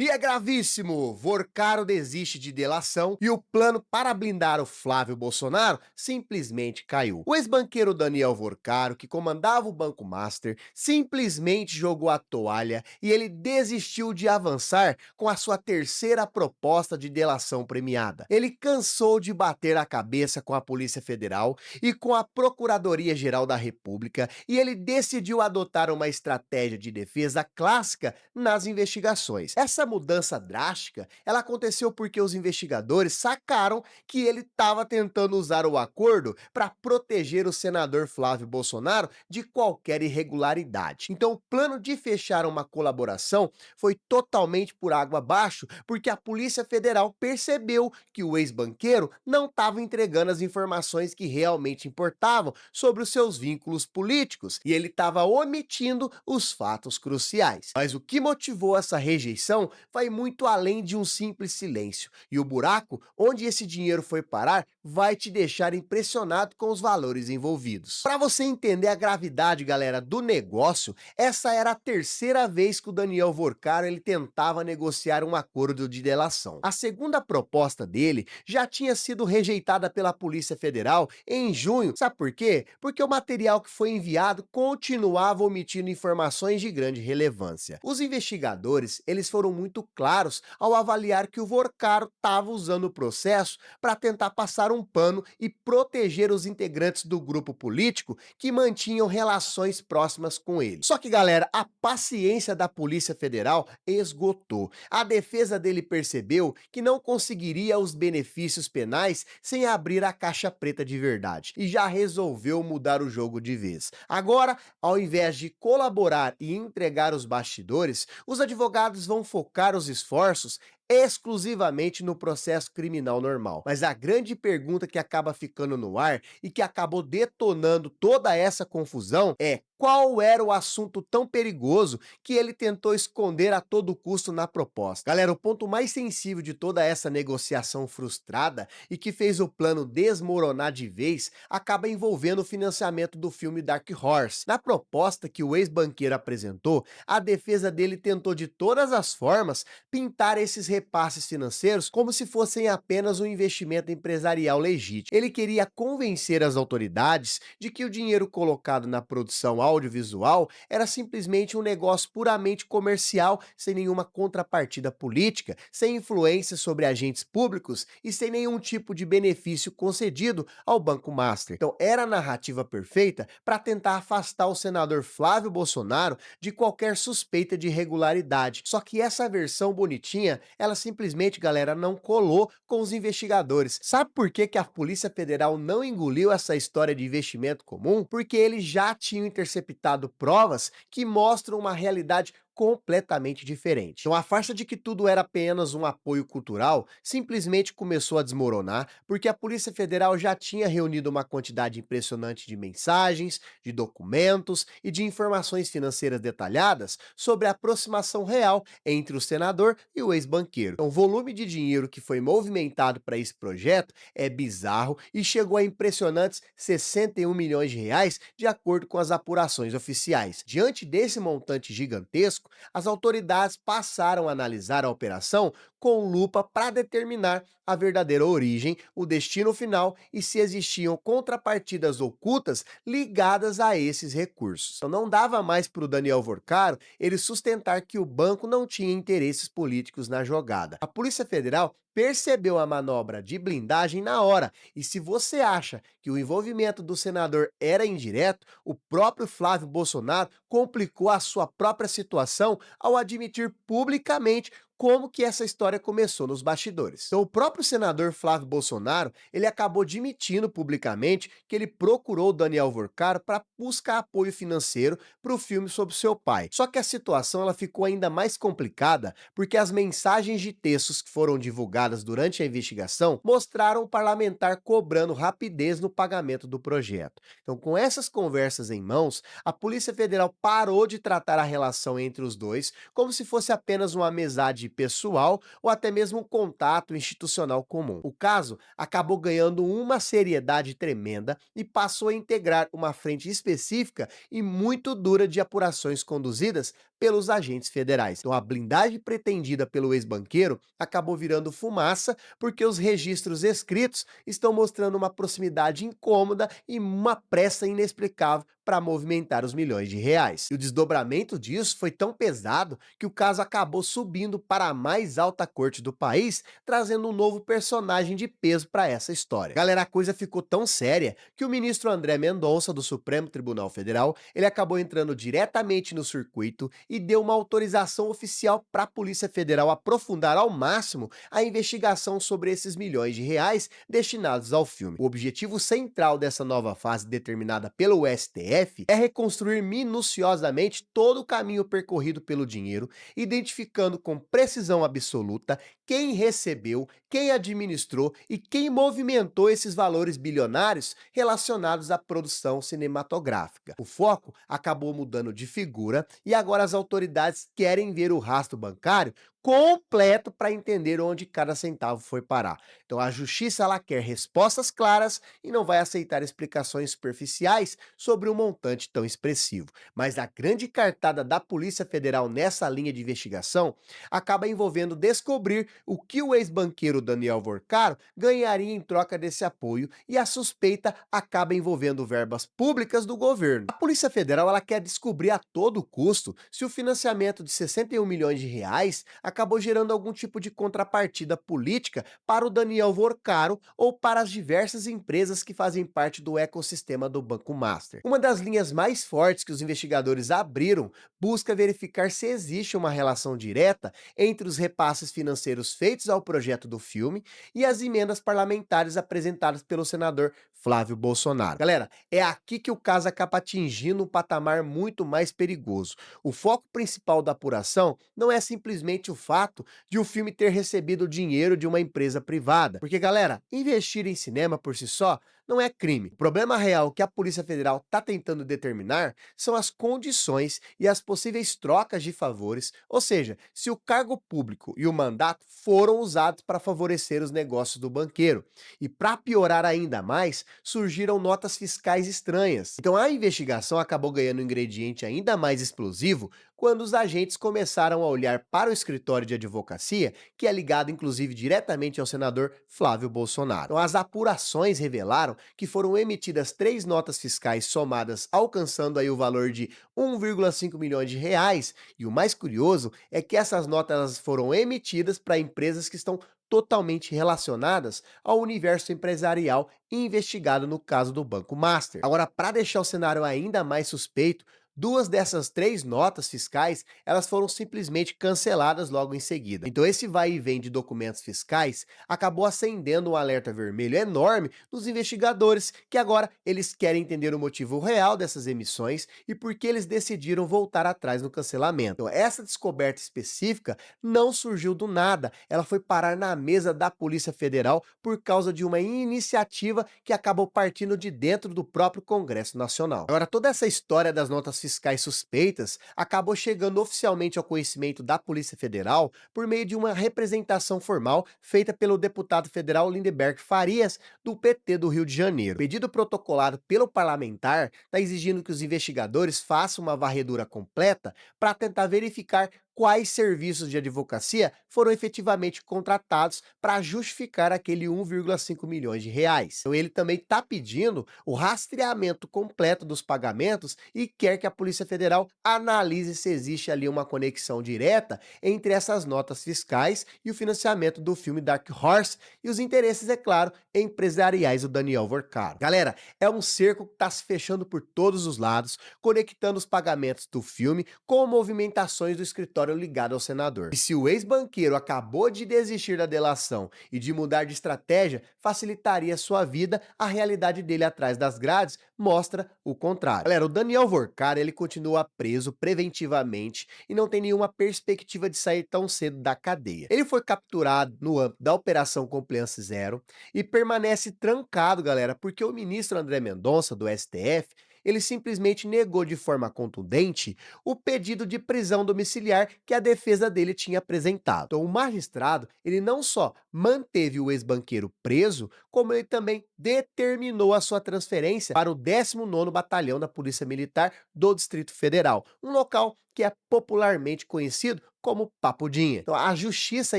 E é gravíssimo! Vorcaro desiste de delação e o plano para blindar o Flávio Bolsonaro simplesmente caiu. O ex-banqueiro Daniel Vorcaro, que comandava o Banco Master, simplesmente jogou a toalha e ele desistiu de avançar com a sua terceira proposta de delação premiada. Ele cansou de bater a cabeça com a Polícia Federal e com a Procuradoria-Geral da República e ele decidiu adotar uma estratégia de defesa clássica nas investigações. Essa mudança drástica, ela aconteceu porque os investigadores sacaram que ele estava tentando usar o acordo para proteger o senador Flávio Bolsonaro de qualquer irregularidade. Então, o plano de fechar uma colaboração foi totalmente por água abaixo, porque a Polícia Federal percebeu que o ex-banqueiro não estava entregando as informações que realmente importavam sobre os seus vínculos políticos e ele estava omitindo os fatos cruciais. Mas o que motivou essa rejeição vai muito além de um simples silêncio. E o buraco onde esse dinheiro foi parar vai te deixar impressionado com os valores envolvidos. Para você entender a gravidade, galera, do negócio, essa era a terceira vez que o Daniel Vorcaro ele tentava negociar um acordo de delação. A segunda proposta dele já tinha sido rejeitada pela Polícia Federal em junho. Sabe por quê? Porque o material que foi enviado continuava omitindo informações de grande relevância. Os investigadores, eles foram muito claros ao avaliar que o Vorcaro estava usando o processo para tentar passar um pano e proteger os integrantes do grupo político que mantinham relações próximas com ele. Só que, galera, a paciência da Polícia Federal esgotou. A defesa dele percebeu que não conseguiria os benefícios penais sem abrir a caixa preta de verdade e já resolveu mudar o jogo de vez. Agora, ao invés de colaborar e entregar os bastidores, os advogados vão focar os esforços exclusivamente no processo criminal normal. Mas a grande pergunta que acaba ficando no ar e que acabou detonando toda essa confusão é: qual era o assunto tão perigoso que ele tentou esconder a todo custo na proposta? Galera, o ponto mais sensível de toda essa negociação frustrada e que fez o plano desmoronar de vez acaba envolvendo o financiamento do filme Dark Horse. Na proposta que o ex-banqueiro apresentou, a defesa dele tentou de todas as formas pintar esses repasses financeiros como se fossem apenas um investimento empresarial legítimo. Ele queria convencer as autoridades de que o dinheiro colocado na produção audiovisual era simplesmente um negócio puramente comercial, sem nenhuma contrapartida política, sem influência sobre agentes públicos e sem nenhum tipo de benefício concedido ao Banco Master. Então, era a narrativa perfeita para tentar afastar o senador Flávio Bolsonaro de qualquer suspeita de irregularidade. Só que essa versão bonitinha, ela simplesmente, galera, não colou com os investigadores. Sabe por que que a Polícia Federal não engoliu essa história de investimento comum? Porque eles já tinham interceptado provas que mostram uma realidade completamente diferente. Então, a farsa de que tudo era apenas um apoio cultural simplesmente começou a desmoronar, porque a Polícia Federal já tinha reunido uma quantidade impressionante de mensagens, de documentos e de informações financeiras detalhadas sobre a aproximação real entre o senador e o ex-banqueiro. Então, o volume de dinheiro que foi movimentado para esse projeto é bizarro e chegou a impressionantes 61 milhões de reais, de acordo com as apurações oficiais. Diante desse montante gigantesco, as autoridades passaram a analisar a operação com lupa para determinar a verdadeira origem, o destino final e se existiam contrapartidas ocultas ligadas a esses recursos. Então não dava mais para o Daniel Vorcaro ele sustentar que o banco não tinha interesses políticos na jogada. A Polícia Federal percebeu a manobra de blindagem na hora, e se você acha que o envolvimento do senador era indireto, o próprio Flávio Bolsonaro complicou a sua própria situação ao admitir publicamente como que essa história começou nos bastidores. Então, o próprio senador Flávio Bolsonaro, ele acabou admitindo publicamente que ele procurou o Daniel Vorcaro para buscar apoio financeiro para o filme sobre seu pai. Só que a situação ela ficou ainda mais complicada porque as mensagens de textos que foram divulgadas durante a investigação mostraram o parlamentar cobrando rapidez no pagamento do projeto. Então, com essas conversas em mãos, a Polícia Federal parou de tratar a relação entre os dois como se fosse apenas uma amizade pessoal ou até mesmo um contato institucional comum. O caso acabou ganhando uma seriedade tremenda e passou a integrar uma frente específica e muito dura de apurações conduzidas pelos agentes federais. Então, a blindagem pretendida pelo ex-banqueiro acabou virando fumaça porque os registros escritos estão mostrando uma proximidade incômoda e uma pressa inexplicável para movimentar os milhões de reais. E o desdobramento disso foi tão pesado que o caso acabou subindo para a mais alta corte do país, trazendo um novo personagem de peso para essa história. Galera, a coisa ficou tão séria que o ministro André Mendonça, do Supremo Tribunal Federal, ele acabou entrando diretamente no circuito e deu uma autorização oficial para a Polícia Federal aprofundar ao máximo a investigação sobre esses milhões de reais destinados ao filme. O objetivo central dessa nova fase determinada pelo STF é reconstruir minuciosamente todo o caminho percorrido pelo dinheiro, identificando com precisão absoluta quem recebeu, quem administrou e quem movimentou esses valores bilionários relacionados à produção cinematográfica. O foco acabou mudando de figura e agora as autoridades querem ver o rastro bancário completo para entender onde cada centavo foi parar. Então a justiça ela quer respostas claras e não vai aceitar explicações superficiais sobre um montante tão expressivo. Mas a grande cartada da Polícia Federal nessa linha de investigação acaba envolvendo descobrir o que o ex-banqueiro Daniel Vorcaro ganharia em troca desse apoio e a suspeita acaba envolvendo verbas públicas do governo. A Polícia Federal ela quer descobrir a todo custo se o financiamento de 61 milhões de reais acabou gerando algum tipo de contrapartida política para o Daniel Vorcaro ou para as diversas empresas que fazem parte do ecossistema do Banco Master. Uma das linhas mais fortes que os investigadores abriram busca verificar se existe uma relação direta entre os repasses financeiros feitos ao projeto do filme e as emendas parlamentares apresentadas pelo senador Flávio Bolsonaro. Galera, é aqui que o caso acaba atingindo um patamar muito mais perigoso. O foco principal da apuração não é simplesmente o fato de o filme ter recebido dinheiro de uma empresa privada. Porque, galera, investir em cinema por si só não é crime. O problema real que a Polícia Federal está tentando determinar são as condições e as possíveis trocas de favores, ou seja, se o cargo público e o mandato foram usados para favorecer os negócios do banqueiro. E para piorar ainda mais, surgiram notas fiscais estranhas. Então a investigação acabou ganhando um ingrediente ainda mais explosivo quando os agentes começaram a olhar para o escritório de advocacia, que é ligado inclusive diretamente ao senador Flávio Bolsonaro. Então, as apurações revelaram que foram emitidas 3 notas fiscais somadas alcançando aí o valor de 1,5 milhões de reais, e o mais curioso é que essas notas foram emitidas para empresas que estão totalmente relacionadas ao universo empresarial investigado no caso do Banco Master. Agora, para deixar o cenário ainda mais suspeito, 2 dessas 3 notas fiscais, elas foram simplesmente canceladas logo em seguida. Então esse vai e vem de documentos fiscais acabou acendendo um alerta vermelho enorme nos investigadores, que agora eles querem entender o motivo real dessas emissões e por que eles decidiram voltar atrás no cancelamento. Então, essa descoberta específica não surgiu do nada, ela foi parar na mesa da Polícia Federal por causa de uma iniciativa que acabou partindo de dentro do próprio Congresso Nacional. Agora, toda essa história das notas fiscais suspeitas acabou chegando oficialmente ao conhecimento da Polícia Federal por meio de uma representação formal feita pelo deputado federal Lindeberg Farias, do PT do Rio de Janeiro. O pedido protocolado pelo parlamentar está exigindo que os investigadores façam uma varredura completa para tentar verificar quais serviços de advocacia foram efetivamente contratados para justificar aquele 1,5 milhões de reais. Então ele também está pedindo o rastreamento completo dos pagamentos e quer que a Polícia Federal analise se existe ali uma conexão direta entre essas notas fiscais e o financiamento do filme Dark Horse e os interesses, é claro, empresariais do Daniel Vorcaro. Galera, é um cerco que está se fechando por todos os lados, conectando os pagamentos do filme com movimentações do escritório ligado ao senador. E se o ex-banqueiro acabou de desistir da delação e de mudar de estratégia, facilitaria sua vida, a realidade dele atrás das grades mostra o contrário. Galera, o Daniel Vorcaro, ele continua preso preventivamente e não tem nenhuma perspectiva de sair tão cedo da cadeia. Ele foi capturado no âmbito da Operação Compliance Zero e permanece trancado, galera, porque o ministro André Mendonça, do STF, ele simplesmente negou de forma contundente o pedido de prisão domiciliar que a defesa dele tinha apresentado. Então, o magistrado, ele não só manteve o ex-banqueiro preso, como ele também determinou a sua transferência para o 19º Batalhão da Polícia Militar do Distrito Federal, um local que é popularmente conhecido como Papudinha. Então, a justiça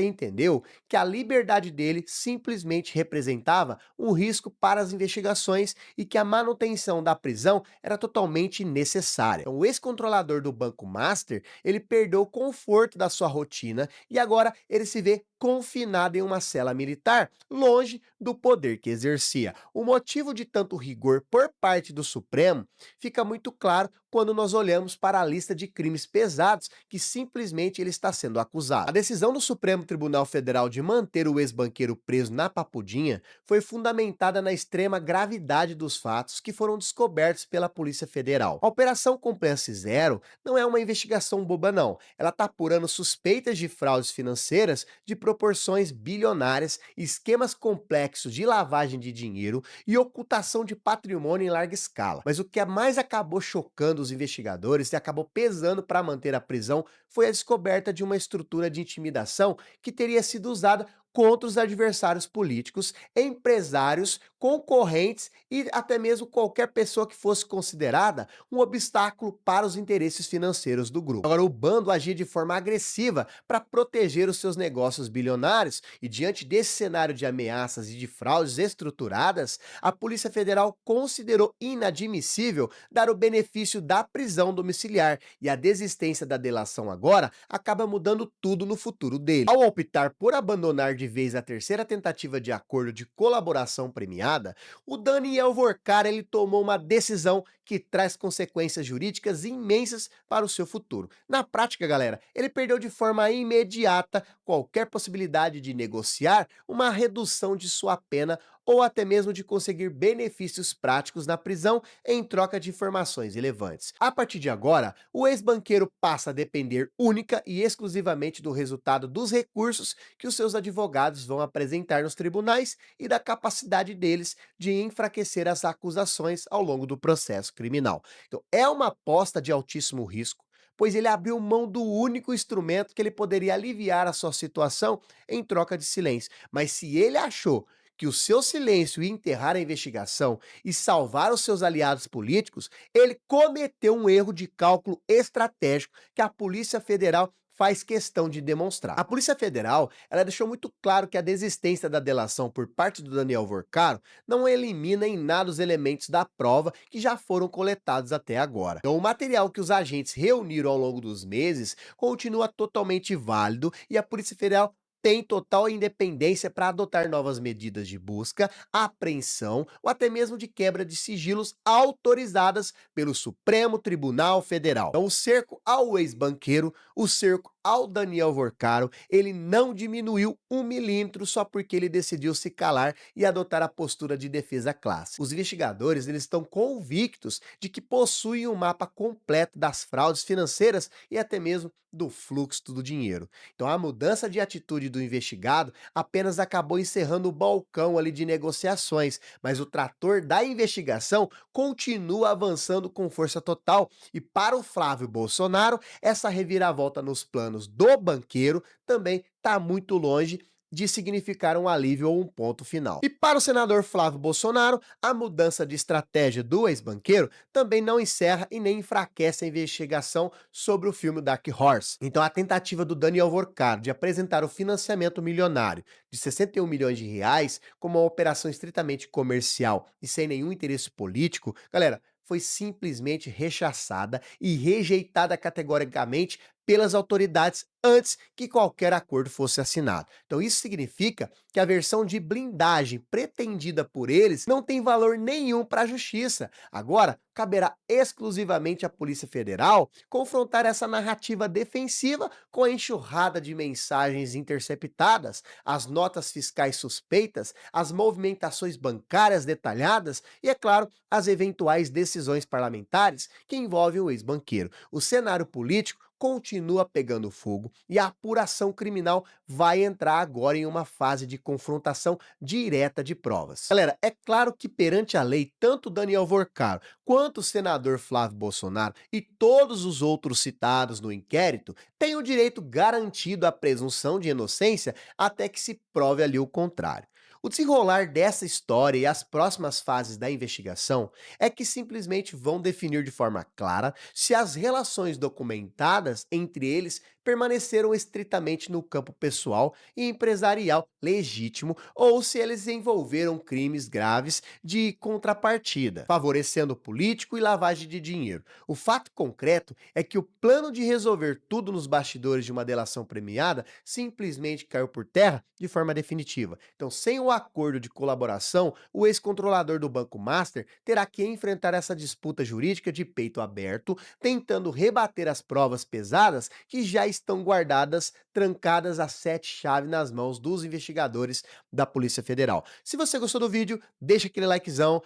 entendeu que a liberdade dele simplesmente representava um risco para as investigações e que a manutenção da prisão era totalmente necessária. Então, o ex-controlador do Banco Master, ele perdeu o conforto da sua rotina e agora ele se vê confinado em uma cela militar, longe do poder que exercia. O motivo de tanto rigor por parte do Supremo fica muito claro quando nós olhamos para a lista de crimes pesados que simplesmente ele está sendo acusado. A decisão do Supremo Tribunal Federal de manter o ex-banqueiro preso na Papudinha foi fundamentada na extrema gravidade dos fatos que foram descobertos pela Polícia Federal. A Operação Compliance Zero não é uma investigação boba não, ela está apurando suspeitas de fraudes financeiras de proporções bilionárias, esquemas complexos de lavagem de dinheiro e ocultação de patrimônio em larga escala. Mas o que mais acabou chocando os investigadores e acabou pesando para manter a prisão foi a descoberta de uma estrutura de intimidação que teria sido usada contra os adversários políticos, empresários, concorrentes e até mesmo qualquer pessoa que fosse considerada um obstáculo para os interesses financeiros do grupo. Agora, o bando agia de forma agressiva para proteger os seus negócios bilionários e, diante desse cenário de ameaças e de fraudes estruturadas, a Polícia Federal considerou inadmissível dar o benefício da prisão domiciliar e a desistência da delação agora acaba mudando tudo no futuro dele. Ao optar por abandonar de vez a terceira tentativa de acordo de colaboração premiada, o Daniel Vorcar ele tomou uma decisão que traz consequências jurídicas imensas para o seu futuro. Na prática, galera, ele perdeu de forma imediata qualquer possibilidade de negociar uma redução de sua pena ou até mesmo de conseguir benefícios práticos na prisão em troca de informações relevantes. A partir de agora, o ex-banqueiro passa a depender única e exclusivamente do resultado dos recursos que os seus advogados vão apresentar nos tribunais e da capacidade deles de enfraquecer as acusações ao longo do processo criminal. Então, é uma aposta de altíssimo risco, pois ele abriu mão do único instrumento que ele poderia aliviar a sua situação em troca de silêncio. Mas se ele achou que o seu silêncio ia enterrar a investigação e salvar os seus aliados políticos, ele cometeu um erro de cálculo estratégico que a Polícia Federal faz questão de demonstrar. A Polícia Federal, ela deixou muito claro que a desistência da delação por parte do Daniel Vorcaro não elimina em nada os elementos da prova que já foram coletados até agora. Então, o material que os agentes reuniram ao longo dos meses continua totalmente válido e a Polícia Federal tem total independência para adotar novas medidas de busca, apreensão ou até mesmo de quebra de sigilos autorizadas pelo Supremo Tribunal Federal. Então, o cerco ao ex-banqueiro, o cerco ao Daniel Vorcaro, ele não diminuiu um milímetro só porque ele decidiu se calar e adotar a postura de defesa clássica. Os investigadores eles estão convictos de que possuem um mapa completo das fraudes financeiras e até mesmo do fluxo do dinheiro. Então a mudança de atitude do investigado apenas acabou encerrando o balcão ali de negociações, mas o trator da investigação continua avançando com força total e para o Flávio Bolsonaro, essa reviravolta nos planos do banqueiro também está muito longe de significar um alívio ou um ponto final. E para o senador Flávio Bolsonaro, a mudança de estratégia do ex-banqueiro também não encerra e nem enfraquece a investigação sobre o filme Dark Horse. Então a tentativa do Daniel Vorcaro de apresentar o financiamento milionário de 61 milhões de reais como uma operação estritamente comercial e sem nenhum interesse político, galera, foi simplesmente rechaçada e rejeitada categoricamente pelas autoridades antes que qualquer acordo fosse assinado. Então isso significa que a versão de blindagem pretendida por eles não tem valor nenhum para a justiça. Agora, caberá exclusivamente à Polícia Federal confrontar essa narrativa defensiva com a enxurrada de mensagens interceptadas, as notas fiscais suspeitas, as movimentações bancárias detalhadas e, é claro, as eventuais decisões parlamentares que envolvem o ex-banqueiro. O cenário político continua pegando fogo e a apuração criminal vai entrar agora em uma fase de confrontação direta de provas. Galera, é claro que perante a lei, tanto Daniel Vorcaro quanto o senador Flávio Bolsonaro e todos os outros citados no inquérito têm o direito garantido à presunção de inocência até que se prove ali o contrário. O desenrolar dessa história e as próximas fases da investigação é que simplesmente vão definir de forma clara se as relações documentadas entre eles permaneceram estritamente no campo pessoal e empresarial legítimo ou se eles envolveram crimes graves de contrapartida, favorecendo político e lavagem de dinheiro. O fato concreto é que o plano de resolver tudo nos bastidores de uma delação premiada simplesmente caiu por terra de forma definitiva. Então, sem o acordo de colaboração, o ex-controlador do Banco Master terá que enfrentar essa disputa jurídica de peito aberto, tentando rebater as provas pesadas que já estão guardadas, trancadas a sete chaves nas mãos dos investigadores da Polícia Federal. Se você gostou do vídeo, deixa aquele likezão,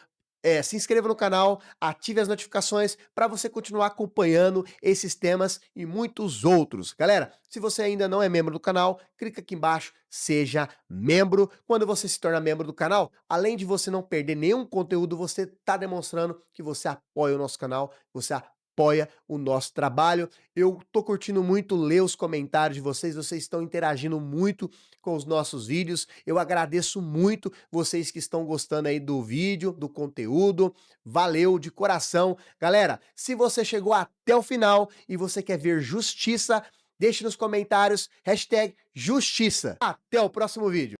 se inscreva no canal, ative as notificações para você continuar acompanhando esses temas e muitos outros. Galera, se você ainda não é membro do canal, clica aqui embaixo, seja membro. Quando você se torna membro do canal, além de você não perder nenhum conteúdo, você está demonstrando que você apoia o nosso canal, você apoia o nosso trabalho. Eu tô curtindo muito ler os comentários de vocês estão interagindo muito com os nossos vídeos. Eu agradeço muito vocês que estão gostando aí do vídeo, do conteúdo. Valeu de coração. Galera, se você chegou até o final e você quer ver justiça, deixe nos comentários, hashtag justiça. Até o próximo vídeo.